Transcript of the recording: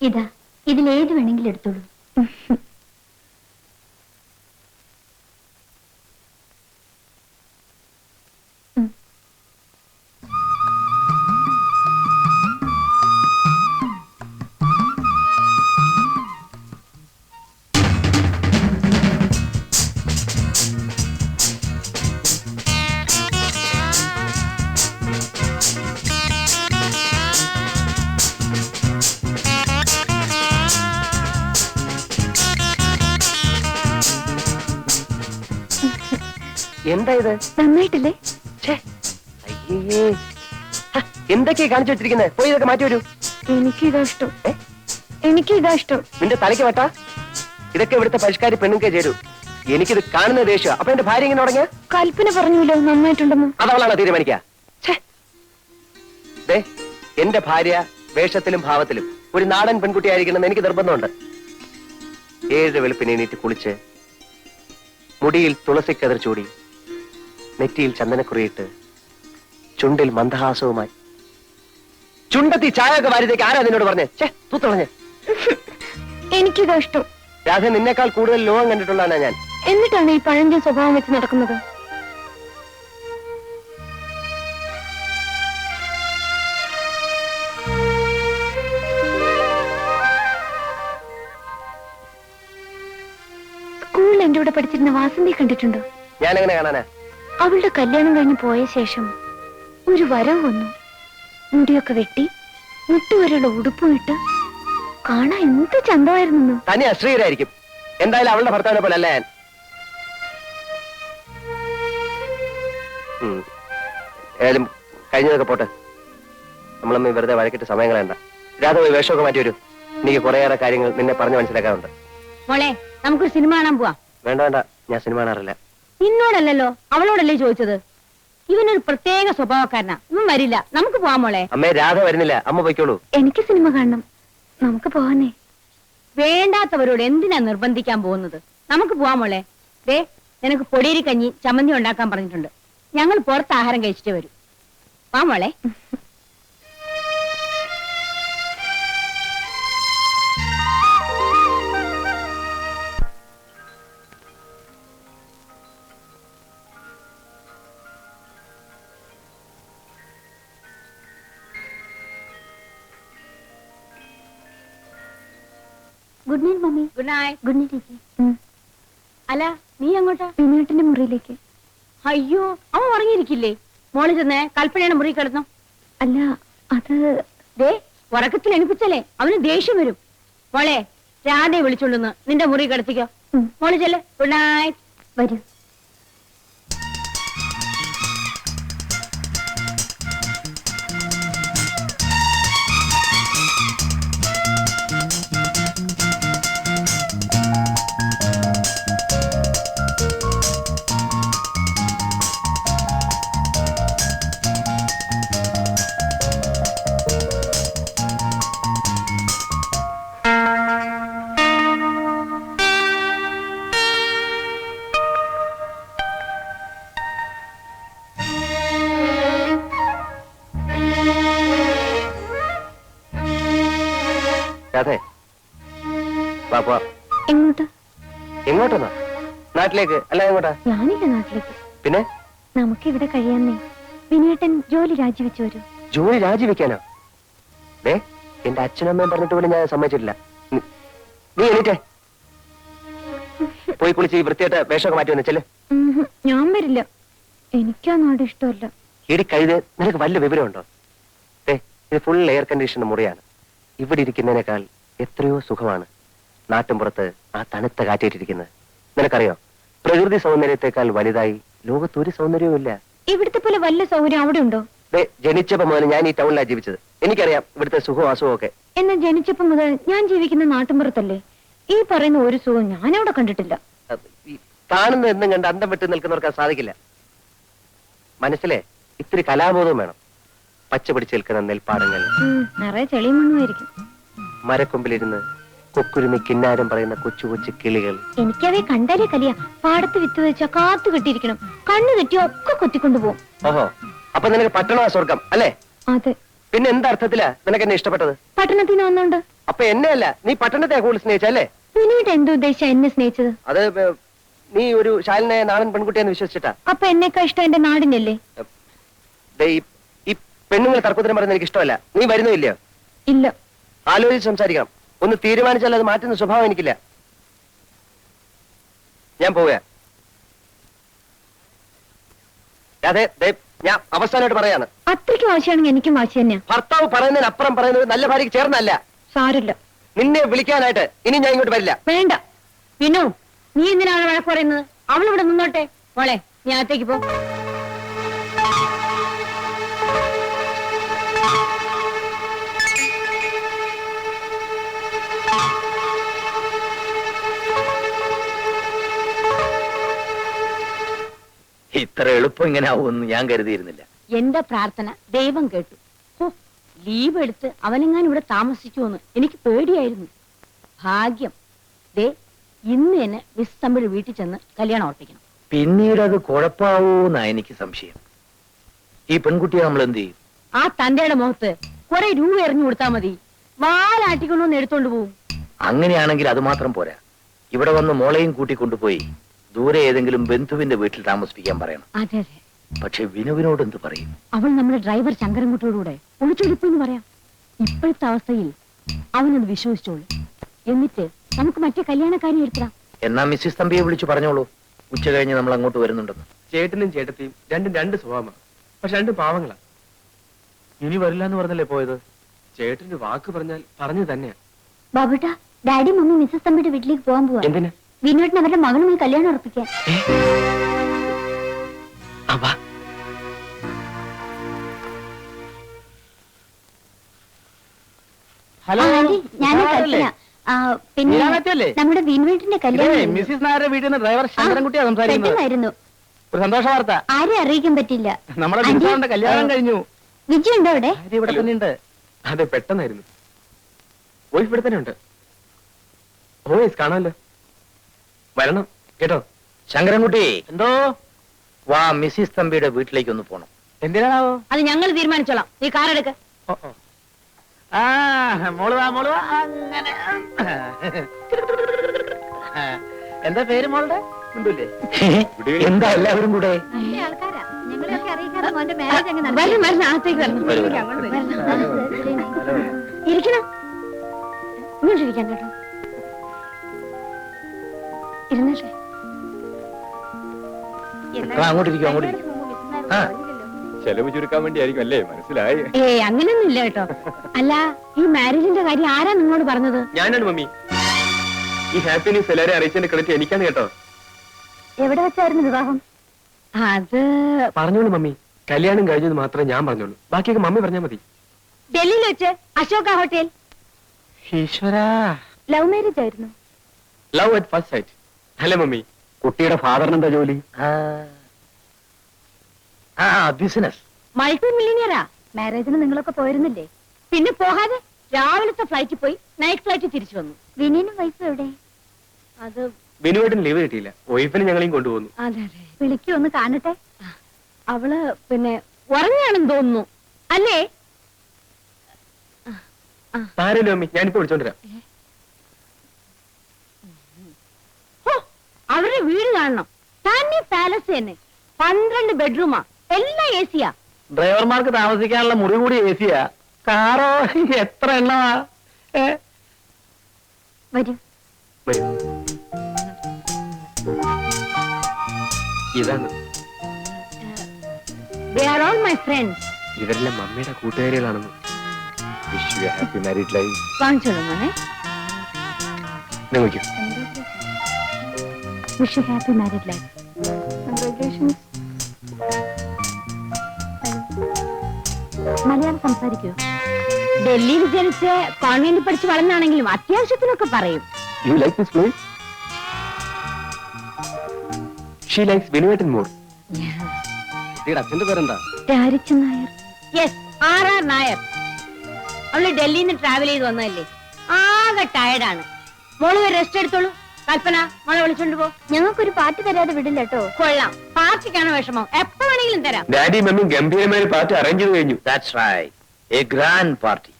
ഇതാ, ഇതിലേത് വേണമെങ്കിലും എടുത്തോളൂ. എന്താ ഇത്? നന്നായിട്ടില്ലേ? അയ്യേ, എന്തൊക്കെയാ കാണിച്ചു വെച്ചിരിക്കുന്നത്? പോയി ഇതൊക്കെ മാറ്റി വരൂ. എനിക്കിതാ ഇഷ്ടം. എനിക്കിതാ ഇഷ്ടം. നിന്റെ തലയ്ക്ക് വേട്ടാ, ഇതൊക്കെ ഇവിടുത്തെ പരിഷ്കാരി പെണ്ണുങ്ങൾക്ക് ചേരൂ. എനിക്കിത് കാണുന്ന ദേഷ്യം. അപ്പൊ എന്റെ ഭാര്യ ഇങ്ങനെ തുടങ്ങിയ കൽപ്പന പറഞ്ഞല്ലോ നന്നായിട്ടുണ്ടെന്ന്. അതവളാണോ തീരുമാനിക്ക? എന്റെ ഭാര്യ വേഷത്തിലും ഭാവത്തിലും ഒരു നാടൻ പെൺകുട്ടിയായിരിക്കണം എനിക്ക് നിർബന്ധമുണ്ട്. 7 വെളുപ്പിന് എണീറ്റ് കുളിച്ച്, മുടിയിൽ തുളസിക്കതിർ ചൂടി, നെറ്റിയിൽ ചന്ദനക്കുറിയിട്ട്, ചുണ്ടിൽ മന്ദഹാസവുമായി, ചുണ്ടത്തി ചായയൊക്കെ വാരിതേക്ക് ആരാ നിന്നോട് പറഞ്ഞേ? തൂത്തളഞ്ഞ്. എനിക്കിതാ ഇഷ്ടം. രാധ, നിന്നേക്കാൾ കൂടുതൽ ലോകം കണ്ടിട്ടുള്ളതാണ് ഞാൻ. എന്നിട്ടാണ് ഈ പഴഞ്ചൻ സ്വഭാവം വെച്ച് നടക്കുന്നത്. സ്കൂളിൽ എന്റെ കൂടെ പഠിച്ചിരുന്ന വാസന്തി കണ്ടിട്ടുണ്ടോ? ഞാൻ എങ്ങനെ കാണാനാ? അവളുടെ കല്യാണം കഴിഞ്ഞ് പോയ ശേഷം ഒരു വരവ് വന്നു. മുടിയൊക്കെ വെട്ടി, മുട്ടുവരെയുള്ള ഉടുപ്പും ഇട്ട് കാണാൻ എന്ത് ചന്തമായിരുന്നു. തന്നെ അശ്രീരായിരിക്കും. എന്തായാലും അവളുടെ ഭർത്താവിനെ പോലെ അല്ല ഞാൻ. ഏതായാലും കഴിഞ്ഞതൊക്കെ പോട്ടെ. നമ്മളമ്മ വെറുതെ വഴക്കിട്ട് സമയം കളയണ്ട. രാധ പോയി വേഷമൊക്കെ മാറ്റി വരൂ. എനിക്ക് കുറേയേറെ കാര്യങ്ങൾ നിന്നെ പറഞ്ഞു മനസ്സിലാക്കാറുണ്ട്. മോളെ, നമുക്കൊരു സിനിമ കാണാൻ പോവാ. വേണ്ട വേണ്ട, ഞാൻ സിനിമ കാണാറില്ല. നിന്നോടല്ലോ, അവളോടല്ലേ ചോദിച്ചത്. ഇവനൊരു പ്രത്യേക സ്വഭാവക്കാരനാ. ഇവൻ വരില്ല. നമുക്ക് പോവാം മോളെ. അമ്മേ, രാധ വരുന്നില്ല. അമ്മ പോയിക്കോളൂ. എനിക്ക് സിനിമ കാണണം. നമുക്ക് പോവാനേ. വേണ്ടാത്തവരോട് എന്തിനാ നിർബന്ധിക്കാൻ പോകുന്നത്? നമുക്ക് പോവാം മോളെ. നിനക്ക് പൊടിയരി കഞ്ഞി ചമ്മന്തി ഉണ്ടാക്കാൻ പറഞ്ഞിട്ടുണ്ട്. ഞങ്ങൾ പുറത്ത് ആഹാരം കഴിച്ചിട്ട് വരും. വാ മോളെ. Good night mummy. Good night. Good night. അല്ല, നീ അങ്ങോട്ടാ? വിനോട്ടിന്റെ മുറിയിലേക്ക്. അയ്യോ, അവൻ ഉറങ്ങിയിരിക്കില്ലേ? മോള് ചെന്ന് കൽപ്പനയുടെ മുറി കിടന്നു. അല്ല, അത് ഉറക്കത്തിൽ എണിപ്പിച്ചല്ലേ അവന് ദേഷ്യം വരും. മോളെ, രാധയെ വിളിച്ചോണ്ടെന്ന് നിന്റെ മുറി കിടത്തിക്കോ. മോള് ചെല്ലേ. Good night. വരൂ. എങ്ങോട്ടാ? എങ്ങോട്ടെന്നാ? നാട്ടിലേക്ക്. അല്ല, എങ്ങോട്ടാ? ഞാനില്ല നാട്ടിലേക്ക്. പിന്നെ നമുക്ക് ഇവിടെ കഴിയാന്നേ. വിനേട്ടൻ ജോലി രാജിവെച്ചു വരും. ജോലി രാജിവെക്കാനോ? എന്റെ അച്ഛനും അമ്മയും പറഞ്ഞിട്ട് പോലും ഞാൻ സമ്മതിച്ചിട്ടില്ല. നീ എണീറ്റേ, പോയി കുളിച്ച് ഈ വൃത്തിയായിട്ട് വേഷമൊക്കെ മാറ്റി വന്നല്ലേ. ഞാൻ വരില്ല. എനിക്കാ നാട് ഇഷ്ടമല്ല. ഇടി കഴുത്, നിനക്ക് വല്ല വിവരമുണ്ടോ? ഇത് ഫുൾ എയർ കണ്ടീഷൻ മുറിയാണ്. ഇവിടെ ഇരിക്കുന്നതിനേക്കാൾ എത്രയോ സുഖമാണ് നാട്ടിൻപുറത്ത് ആ തണുത്ത കാറ്റേറ്റിരിക്കുന്നത്. നിനക്കറിയോ, പ്രകൃതി സൗന്ദര്യത്തെക്കാൾ വലുതായി ലോകത്തൊരു സൗന്ദര്യവും ഇല്ല. ഇവിടുത്തെ പോലെ വല്ല സൗകര്യം അവിടെ ഉണ്ടോ? ജനിച്ചപ്പോ മുതൽ ഞാൻ ഈ ടൗണിലാണ് ജീവിച്ചത്. എനിക്കറിയാം ഇവിടുത്തെ സുഖവും അസുഖവും ഒക്കെ. എന്നാൽ ജനിച്ചപ്പോ മുതൽ ഞാൻ ജീവിക്കുന്ന നാട്ടിൻപുറത്തല്ലേ. ഈ പറയുന്ന ഒരു സുഖം ഞാൻ അവിടെ കണ്ടിട്ടില്ല. കാണുന്ന എന്നും കണ്ട് അന്തം വിട്ട് നിൽക്കുന്നവർക്ക് സാധിക്കില്ല. മനസ്സിലെ ഇത്തിരി കലാബോധവും വേണം. പച്ച പിടിച്ച് നിൽക്കുന്ന നെൽപ്പാടങ്ങൾ, നിറയെ ചെളിയും മണ്ണുമായിരിക്കും. മരക്കൊമ്പിലിരുന്ന് കൊക്കുരുമി കിന്നാരം പറയുന്ന കൊച്ചു കൊച്ചു കിളികൾ. എനിക്കവയെ കണ്ടാലേ കലിയ. പാടത്ത് വിത്ത് വെച്ചാ കാത്തു കെട്ടിയിരിക്കണം. കണ്ണു തെറ്റിയോ ഒക്കെ കൊത്തിക്കൊണ്ടുപോകും. ഓഹോ, അപ്പൊ നിനക്ക് പട്ടണ സ്വർഗം അല്ലേ? അതെ. പിന്നെ എന്തർത്ഥത്തിലാ നിനക്ക് എന്നെ ഇഷ്ടപ്പെട്ടത്? പട്ടണത്തിൽ നിന്ന് വന്നോണ്ട്. അപ്പൊ എന്നെയല്ല, നീ പട്ടണത്തെ കൂടുതൽ സ്നേഹിച്ചല്ലേ? പിന്നീട് എന്ത് ഉദ്ദേശിച്ച എന്നെ സ്നേഹിച്ചത്? അത് നീ ഒരു ശാലിനായ നാടൻ പെൺകുട്ടിയെന്ന് വിശ്വസിച്ചിട്ടാ. അപ്പൊ എന്നെക്കാ ഇഷ്ടം എന്റെ നാടിനല്ലേ? ഈ പെണ്ണുങ്ങൾ തർക്കത്തിന് പറയുന്നത് എനിക്ക് ഇഷ്ടമല്ല. നീ വരുന്നില്ലയോ? ഇല്ല. ആലോചിച്ച് സംസാരിക്കണം. ഒന്ന് തീരുമാനിച്ചാൽ അത് മാറ്റുന്ന സ്വഭാവം എനിക്കില്ല. ഞാൻ പോവുക. അതെ, ഞാൻ അവസാനമായിട്ട് പറയാണ്. അത്രയ്ക്ക് വാശിയാണെങ്കിൽ എനിക്കും വാശി തന്നെയാ. ഭർത്താവ് പറയുന്നതിനപ്പുറം പറയുന്നത് നല്ല ഭാര്യയ്ക്ക് ചേർന്നല്ല. സാരില്ല. നിന്നെ വിളിക്കാനായിട്ട് ഇനി ഞാൻ ഇങ്ങോട്ട് വരില്ല. വേണ്ട വിനു, നീ എന്തിനാണ് വഴക്ക് പറയുന്നത്? അവളിവിടെ നിന്നോട്ടെ. മോളെ, നീ അകത്തേക്ക് പോ. ഇത്ര എളുപ്പം ഇങ്ങനെ ആവുമെന്ന് ഞാൻ കരുതിയിരുന്നില്ല. എന്റെ പ്രാർത്ഥന ദൈവം കേട്ടു. ലീവ് എടുത്ത് അവനെങ്ങാൻ ഇവിടെ താമസിക്കുമെന്ന് എനിക്ക് പേടിയായിരുന്നു. ഭാഗ്യം. ദേ, ഇന്ന് തന്നെ മിസ് തമ്പിഴ് വീട്ടിൽ ചെന്ന് കല്യാണം ഉറപ്പിക്കണം. പിന്നീട് അത് കുഴപ്പമാവൂന്നാ എനിക്ക് സംശയം. ഈ പെൺകുട്ടിയെ നമ്മൾ എന്ത് ചെയ്യും? ആ തന്റെയുടെ മുഖത്ത് കുറെ രൂപ എറിഞ്ഞു കൊടുത്താൽ മതി. വാലാട്ടിക്കൊണ്ടൊന്ന് എടുത്തോണ്ട് പോവും. അങ്ങനെയാണെങ്കിൽ അത് മാത്രം പോരാ. ഇവിടെ വന്ന് മോളെയും കൂട്ടിക്കൊണ്ടുപോയി ദൂരെ ഏതെങ്കിലും ബന്ധുവിന്റെ വീട്ടിൽ താമസിപ്പിക്കാൻ പറയണം. അതെ അതെ. പക്ഷെ വിനുവിനോട് എന്ത് പറയും? അവൾ നമ്മുടെ ഡ്രൈവർ ശങ്കരൻകുട്ടിയോടുകൂടെ ഒളിച്ചൊളിപ്പെന്ന് പറയാം. ഇപ്പോഴത്തെ അവസ്ഥയിൽ അവനത് വിശ്വസിച്ചോളൂ. എന്നിട്ട് നമുക്ക് മറ്റേ കല്യാണക്കാരി എടുക്കാം. എന്നാ മിസ്സിസ് തമ്പിയെ വിളിച്ചു പറഞ്ഞോളൂ, ഉച്ച കഴിഞ്ഞ് നമ്മൾ അങ്ങോട്ട് വരുന്നുണ്ടെന്ന്. ചേട്ടനും ചേട്ടത്തിയും രണ്ടും രണ്ട് സ്വഭാവമാണ്. പക്ഷെ രണ്ടും പാവങ്ങളാ. ഇനി വരില്ല എന്ന് പറഞ്ഞല്ലേ പോയത്? ചേട്ടന്റെ വാക്ക് പറഞ്ഞാൽ പറഞ്ഞു തന്നെയാ. ബാബുട്ടാ, ഡാഡി മമ്മി മിസ്സസ് തമ്പിയുടെ വീട്ടിലേക്ക് പോകാൻ പോവാ. എന്തിനാ? വിനോട്ടിന് അവരുടെ മകളുമായി കല്യാണം ഉറപ്പിക്കാൻ. ഹലോ, പിന്നെ നമ്മുടെ വിനോട്ടിന്റെ കല്യാണം മിസ്സിസ് നായരുടെ വീട്ടിൽ നിന്ന് ഡ്രൈവർ ശങ്കരൻകുട്ടിയാ സംസാരിക്കുന്നത്. പെട്ടെന്നായിരുന്നു. ഒരു സന്തോഷ വാർത്ത. ആരെ അറിയിക്കാൻ പറ്റില്ല. നമ്മുടെ ബിജുവിന്റെ കല്യാണം കഴിഞ്ഞു. വിജു ഉണ്ടോ അവിടെ? ഇവിടെ തന്നെ ഉണ്ട്. അതെ, പെട്ടെന്നായിരുന്നു. വോയിസ് ഇവിടെ തന്നെ ഉണ്ട്. വോയിസ് കാണാമല്ലോ. വരണം കേട്ടോ. ശങ്കരൻകുട്ടി, എന്തോ വാ, മിസ്സിസ് തമ്പിയുടെ വീട്ടിലേക്ക് ഒന്ന് പോണം. എന്തിനാണാവോ? അത് ഞങ്ങൾ തീരുമാനിച്ചോളാം. നീ കാറെടുക്ക. മോള് വാ, മോള് വാ. അങ്ങനെ എന്താ പേര് മോളുടെ? എന്താ എല്ലാവരും കൂടെ? അകത്തേക്ക് ഇരിക്കണം. ഇങ്ങോട്ടിരിക്കാൻ കേട്ടോ. ഇരുന്നല്ലേ. അങ്ങോട്ടിരിക്കും, അങ്ങോട്ടിരിക്കും. ചെലവ് ചുരുക്കാൻ വേണ്ടിയായിരിക്കും അല്ലേ? മനസ്സിലായി. അങ്ങനെയൊന്നും ഇല്ല കേട്ടോ. അല്ല, ഈ മാരേജിന്റെ കാര്യം ആരാ നിങ്ങളോട് പറഞ്ഞത്? ഞാനാണ് മമ്മി. ഈ ഹാപ്പി ന്യൂസ് എല്ലാവരും അറിയിച്ചതിന്റെ ക്രെഡിറ്റ് എനിക്കാണ് കേട്ടോ. എവിടെ വെച്ചായിരുന്നു വിവാഹം? അത് പറഞ്ഞോളൂ മമ്മി. കല്യാണം കഴിഞ്ഞത് മാത്രമേ ഞാൻ പറഞ്ഞോളൂ. ബാക്കിയൊക്കെ മമ്മി പറഞ്ഞാൽ മതി. ഡൽഹിയിൽ വെച്ച് അശോക ഹോട്ടൽ. ഈശ്വരാ, ലവ് മാരേജ് ആയിരുന്നു. ലവ് അറ്റ് ഫസ്റ്റ് സൈറ്റ് അല്ലേ മമ്മി? കുട്ടിയുടെ ഫാദറിന് എന്താ ജോലി? ബിസിനസ്. മൾട്ടി മില്ലിയനിയറാ. മാരേജിന് നിങ്ങളൊക്കെ പോയിരുന്നില്ലേ? പിന്നെ പോകാതെ രാവിലത്തെ ഫ്ലൈറ്റിൽ പോയി നൈറ്റ് ഫ്ലൈറ്റിൽ തിരിച്ചു വന്നു. വിനീനും വൈഫും എവിടെ? അത് ബിനുവായിട്ടും ലീവ് കിട്ടിയില്ല. വൈഫിനെ ഞങ്ങളെയും കൊണ്ടുപോകുന്നു. അതെ അതെ. വിളിക്കൂ, ഒന്ന് കാണട്ടെ. അവള് പിന്നെ ഉറങ്ങാണെന്ന് തോന്നുന്നു അല്ലേ? ആരല്ലോ മമ്മി, ഞാനിപ്പോ വിളിച്ചോണ്ടിരാം. അവരുടെ വീട് കാണണം. തന്നെ പാലസ് തന്നെ. 12 ബെഡ്റൂമാ. എല്ലാം എ സിയാ. ഡ്രൈവർമാർക്ക് താമസിക്കാനുള്ള മുറി കൂടി എ സിയാ. കാറോ എത്ര എണ്ണമാ? വരൂ. ഇതാണ്. They are all my friends. ഇവരെല്ലാം മമ്മിയുടെ കൂട്ടുകാരികളാണെന്ന്. Wish you happy married life. വാങ്ങിച്ചോളൂ മോനെ. നോക്കൂ. Wish you happy married life. Congratulations. Malayalam സംസാരിക്കൂ. ഡൽഹിയിൽ ജനിച്ച് കോൺവെന്റിൽ പഠിച്ച് വളർന്നാണെങ്കിലും അത്യാവശ്യത്തിനൊക്കെ പറയും. You like this place? She likes Vinuetan more. അച്ഛന്റെ പേരെന്താ? രാരിച്ചൻ നായർ. Yes, R Nair. അവള് ഡൽഹിയിൽ നിന്ന് ട്രാവൽ ചെയ്ത് വന്നതല്ലേ. ആകെ ടയർഡാണ്. മോള് റെസ്റ്റ് എടുത്തോളൂ. കൽപ്പന, മോളെ വിളിച്ചോണ്ട് പോ. ഞങ്ങൾക്കൊരു പാർട്ടി തരാതെ വിടില്ല കേട്ടോ. കൊള്ളാം, പാർട്ടിക്കാണ് വിഷമം. എപ്പോ വേണമെങ്കിലും തരാം. ഡാഡി മമ്മിയും ഗംഭീരമായ പാർട്ടി അറേഞ്ച് ചെയ്ത് കഴിഞ്ഞു. That's right. A grand party.